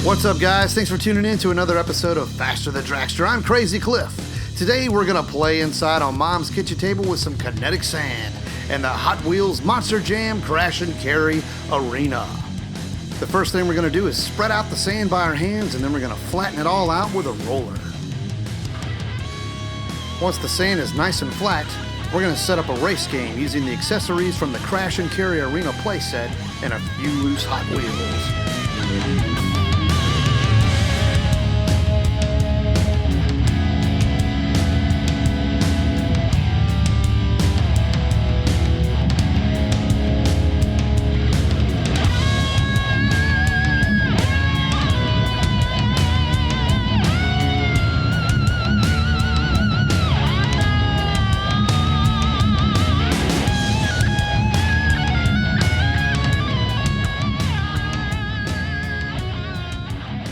What's up, guys? Thanks for tuning in to another episode of Faster the Dragster. I'm Crazy Cliff. Today we're going to play inside on Mom's kitchen table with some Kinetic sand and the Hot Wheels Monster Jam Crash and Carry Arena. The first thing we're going to do is spread out the sand by our hands, and then we're going to flatten it all out with a roller. Once the sand is nice and flat, we're going to set up a race game using the accessories from the Crash and Carry Arena playset and a few loose Hot Wheels.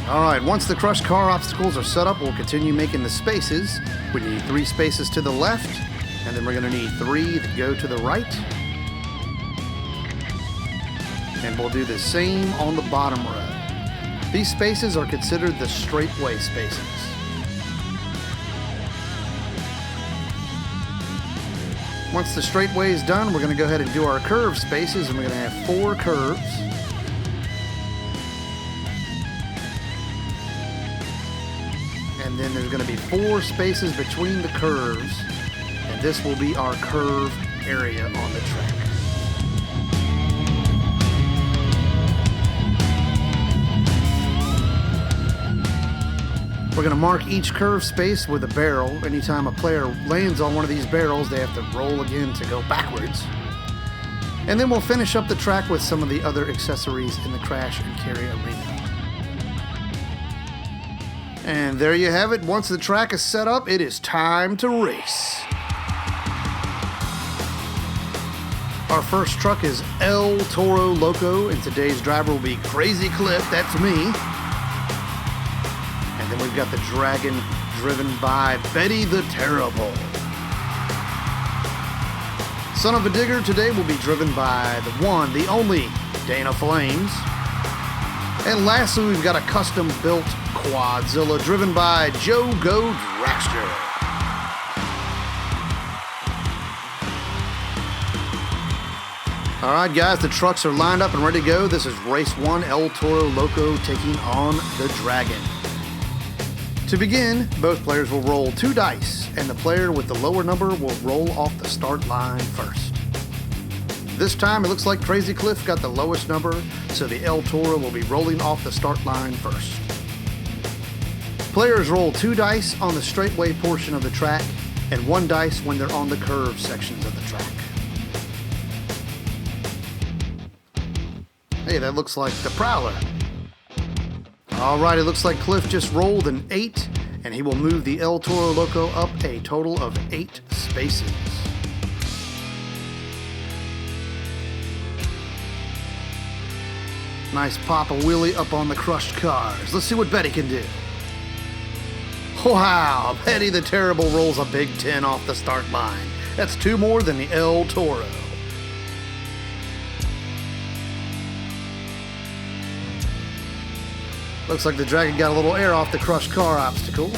Alright, once the crushed car obstacles are set up, we'll continue making the spaces. We need 3 spaces to the left, and then we're going to need 3 to go to the right. And we'll do the same on the bottom row. These spaces are considered the straightaway spaces. Once the straightway is done, we're going to go ahead and do our curve spaces, and we're going to have 4 curves. And then there's going to be 4 spaces between the curves, and this will be our curve area on the track. We're going to mark each curve space with a barrel. Anytime a player lands on one of these barrels, they have to roll again to go backwards. And then we'll finish up the track with some of the other accessories in the Crash and Carry Arena. And there you have it. Once the track is set up, it is time to race. Our first truck is El Toro Loco, and today's driver will be Crazy Cliff, that's me. And then we've got the Dragon driven by Betty the Terrible. Son-Uva Digger today will be driven by the one, the only, Dana Flames. And lastly, we've got a custom-built Quad-Zilla driven by Joe Go Dragster. Alright guys, the trucks are lined up and ready to go. This is race 1, El Toro Loco taking on the Dragon. To begin, both players will roll 2 dice, and the player with the lower number will roll off the start line first. This time it looks like Crazy Cliff got the lowest number, so the El Toro will be rolling off the start line first. Players roll 2 dice on the straightaway portion of the track, and 1 dice when they're on the curved sections of the track. Hey, that looks like the Prowler. Alright, it looks like Cliff just rolled an 8, and he will move the El Toro Loco up a total of 8 spaces. Nice pop a wheelie up on the crushed cars. Let's see what Betty can do. Wow, Betty the Terrible rolls a big 10 off the start line. That's 2 more than the El Toro. Looks like the Dragon got a little air off the crushed car obstacle.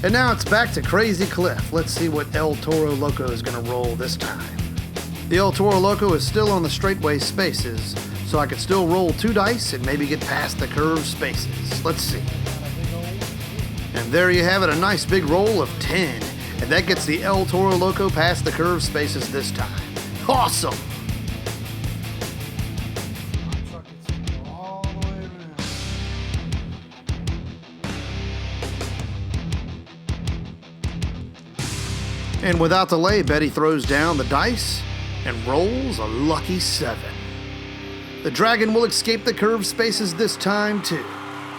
And now it's back to Crazy Cliff. Let's see what El Toro Loco is going to roll this time. The El Toro Loco is still on the straightaway spaces, so I could still roll 2 dice and maybe get past the curved spaces. Let's see. And there you have it, a nice big roll of 10. And that gets the El Toro Loco past the curved spaces this time. Awesome! And without delay, Betty throws down the dice and rolls a lucky 7. The Dragon will escape the curved spaces this time too.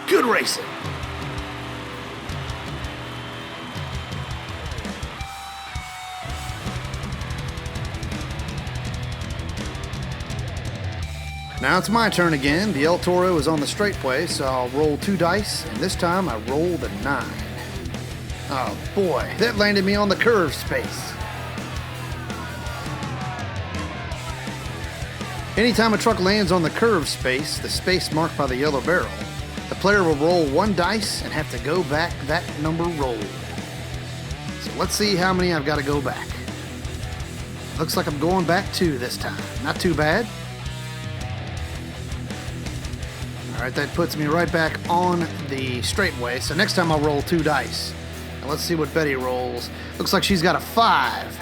Good racing! Now it's my turn again. The El Toro is on the straightaway, so I'll roll 2 dice, and this time I roll the 9. Oh boy, that landed me on the curved space. Anytime a truck lands on the curved space, the space marked by the yellow barrel, The player will roll 1 dice and have to go back that number rolled. So let's see how many I've got to go back. Looks like I'm going back 2 this time. Not too bad. Alright, that puts me right back on the straightaway. So next time I'll roll 2 dice. And let's see what Betty rolls. Looks like she's got a 5.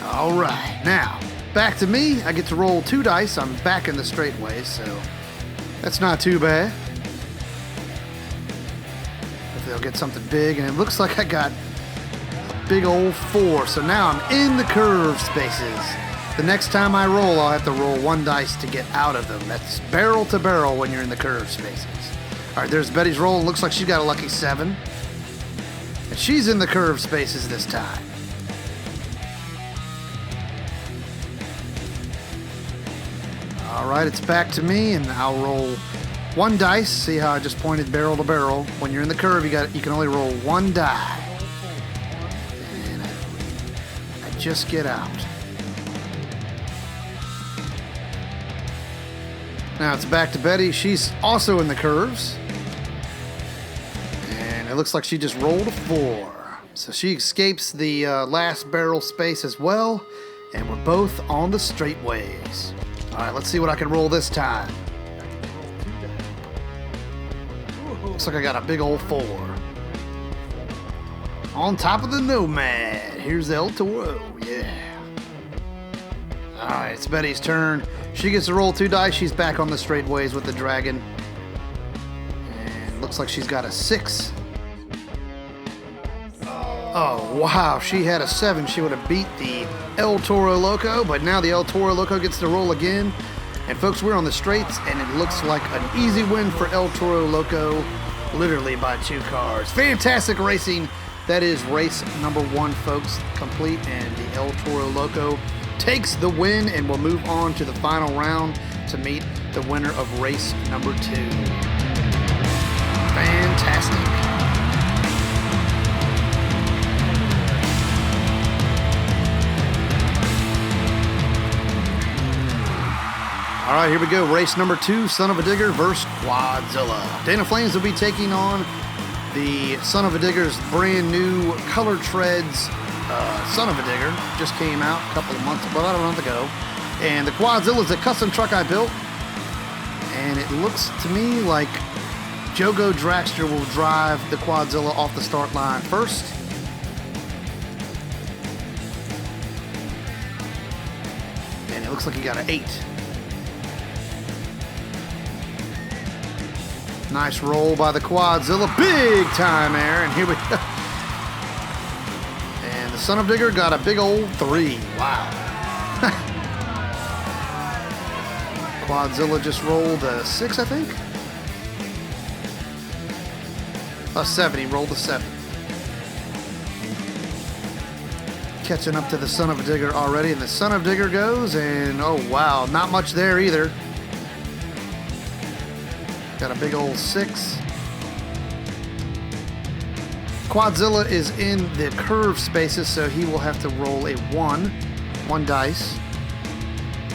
Alright, now, back to me. I get to roll 2 dice. I'm back in the straightaway, so that's not too bad. Hopefully I'll get something big, and it looks like I got a big old 4. So now I'm in the curve spaces. The next time I roll, I'll have to roll 1 dice to get out of them. That's barrel to barrel when you're in the curve spaces. Alright, there's Betty's roll, and looks like she's got a lucky 7. And she's in the curve spaces this time. Alright, it's back to me, and I'll roll 1 dice. See how I just pointed barrel to barrel? When you're in the curve, you can only roll 1 die. And I just get out. Now it's back to Betty. She's also in the curves. And it looks like she just rolled a 4. So she escapes the last barrel space as well. And we're both on the straightaways. Alright, let's see what I can roll this time. Looks like I got a big old 4. On top of the Nomad. Here's El Toro. Yeah. Alright, it's Betty's turn. She gets to roll 2 dice. She's back on the straightaways with the dragon. And looks like she's got a 6. Oh, wow. She had a 7. She would have beat the El Toro Loco, but now the El Toro Loco gets to roll again. And folks, we're on the straights, and it looks like an easy win for El Toro Loco, literally by 2 cars. Fantastic racing. That is race number 1, folks, complete, and the El Toro Loco takes the win, and we'll move on to the final round to meet the winner of race number 2. Fantastic. All right, here we go. Race number 2, Son-Uva Digger versus Quad-Zilla. Dana Flames will be taking on the Son-Uva Digger's brand new Color Treads Son-Uva Digger. Just came out about a month ago. And the Quad-Zilla is a custom truck I built. And it looks to me like Jogo Dragster will drive the Quad-Zilla off the start line first. And it looks like he got an 8. Nice roll by the Quad-Zilla. Big time air. And here we go. And the Son-Uva Digger got a big old 3. Wow. Quad-Zilla just rolled a 6, I think. A 7. He rolled a 7. Catching up to the Son-Uva Digger already. And the Son-Uva Digger goes. And oh, wow. Not much there either. Got a big old 6. Quad-Zilla is in the curve spaces, so he will have to roll a 1 dice.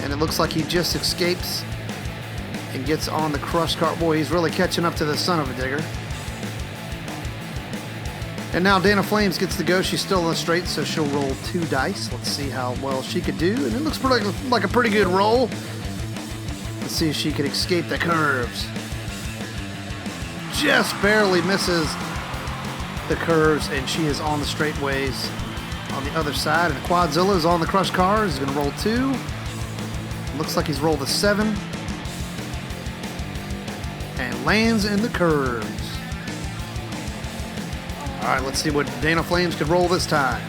And it looks like he just escapes and gets on the crush cart. Boy, he's really catching up to the Son-Uva Digger. And now Dana Flames gets to go. She's still on the straight, so she'll roll 2 dice. Let's see how well she could do. And it looks like a pretty good roll. Let's see if she can escape the curves. Just barely misses the curves, and she is on the straightaways on the other side. And Quad-Zilla is on the crush car. He's going to roll 2. Looks like he's rolled a 7. And lands in the curves. All right, let's see what Dana Flames could roll this time.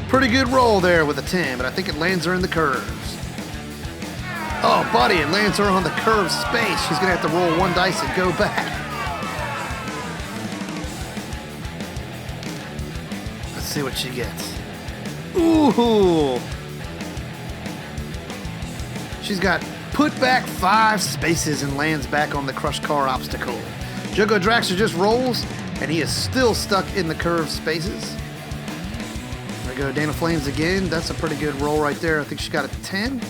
Pretty good roll there with a 10, but I think it lands her in the curves. Oh, buddy, it lands her on the curve space. She's going to have to roll 1 dice and go back. Let's see what she gets. Ooh. She's got put back 5 spaces and lands back on the crush car obstacle. Jogo Dragster just rolls, and he is still stuck in the curve spaces. There we go Dana Flames again. That's a pretty good roll right there. I think she got a 10.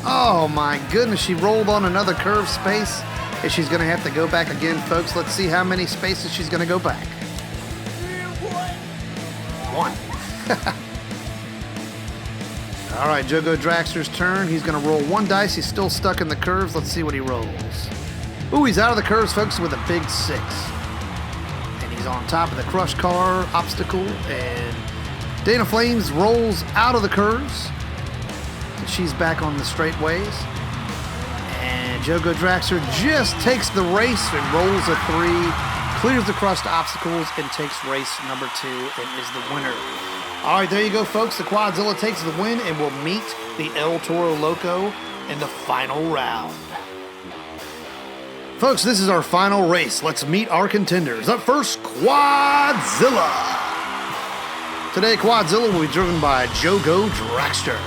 Oh my goodness, she rolled on another curve space. And she's going to have to go back again, folks. Let's see how many spaces she's going to go back. 1. All right, Jogo Dragster's turn. He's going to roll 1 dice. He's still stuck in the curves. Let's see what he rolls. Ooh, he's out of the curves, folks, with a big 6. And he's on top of the crush car obstacle. And Dana Flames rolls out of the curves. And she's back on the straightaways. And Jogo Dragster just takes the race and rolls a 3, clears the crushed obstacles, and takes race number 2 and is the winner. All right, there you go, folks. The Quad-Zilla takes the win and will meet the El Toro Loco in the final round. Folks, this is our final race. Let's meet our contenders. Up first, Quad-Zilla. Today, Quad-Zilla will be driven by Jogo Dragster.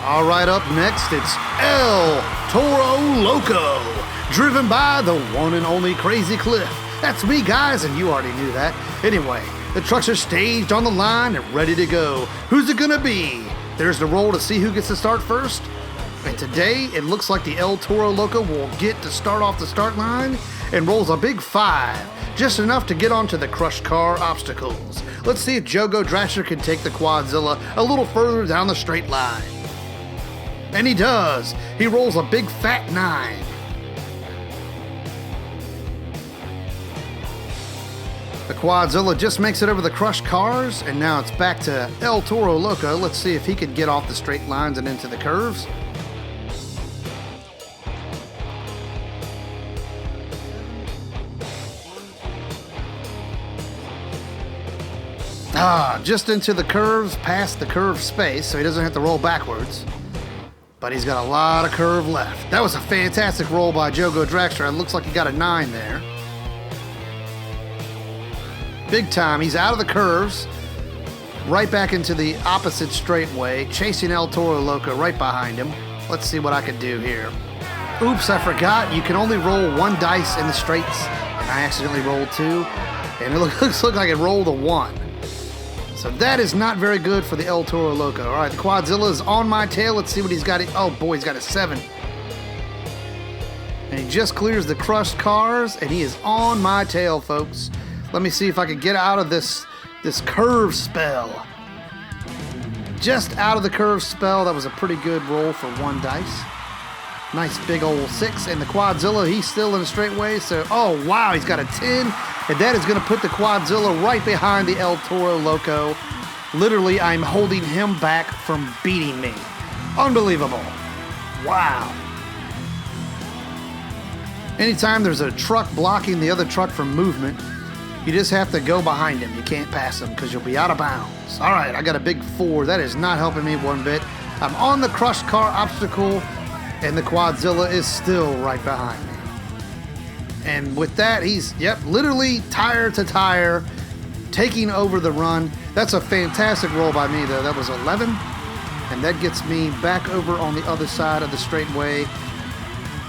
All right, up next, it's El Toro Loco, driven by the one and only Crazy Cliff. That's me, guys, and you already knew that. Anyway, the trucks are staged on the line and ready to go. Who's it gonna be? There's the roll to see who gets to start first. And today, it looks like the El Toro Loco will get to start off the start line and rolls a big 5, just enough to get onto the crushed car obstacles. Let's see if Jogo Dragster can take the Quad-Zilla a little further down the straight line. And he does. He rolls a big fat 9. The Quad-Zilla just makes it over the crushed cars, and now it's back to El Toro Loco. Let's see if he can get off the straight lines and into the curves. Just into the curves, past the curve space, so he doesn't have to roll backwards. But he's got a lot of curve left. That was a fantastic roll by Jogo Dragster. It looks like he got a 9 there. Big time. He's out of the curves. Right back into the opposite straightaway. Chasing El Toro Loco right behind him. Let's see what I can do here. Oops, I forgot. You can only roll 1 dice in the straights. And I accidentally rolled 2. And it looks like it rolled a 1. So that is not very good for the El Toro Loco. All right, the Quad-Zilla is on my tail. Let's see what he's got. Oh, boy, he's got a 7. And he just clears the crushed cars, and he is on my tail, folks. Let me see if I can get out of this curve spell. Just out of the curve spell. That was a pretty good roll for 1 dice. Nice big old 6. And the Quad-Zilla, he's still in a straightaway. So, oh, wow, he's got a 10. And that is going to put the Quad-Zilla right behind the El Toro Loco. Literally, I'm holding him back from beating me. Unbelievable. Wow. Anytime there's a truck blocking the other truck from movement, you just have to go behind him. You can't pass him because you'll be out of bounds. All right, I got a big 4. That is not helping me one bit. I'm on the crushed car obstacle, and the Quad-Zilla is still right behind me. And with that, he's, literally tire to tire, taking over the run. That's a fantastic roll by me, though. That was 11. And that gets me back over on the other side of the straightaway.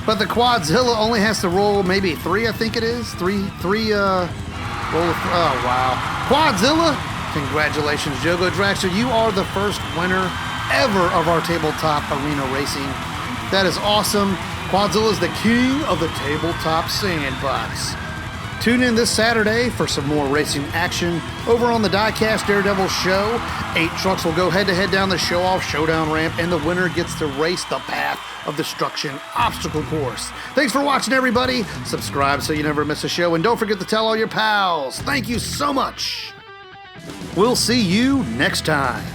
But the Quad-Zilla only has to roll maybe 3, I think it is. Roll, oh, wow. Quad-Zilla, congratulations, Jogo Dragster. You are the first winner ever of our tabletop arena racing. That is awesome. Quad-Zilla is the king of the tabletop sandbox. Tune in this Saturday for some more racing action over on the Diecast Daredevil show. 8 trucks will go head-to-head down the show-off showdown ramp, and the winner gets to race the Path of Destruction obstacle course. Thanks for watching, everybody. Subscribe so you never miss a show, and don't forget to tell all your pals. Thank you so much. We'll see you next time.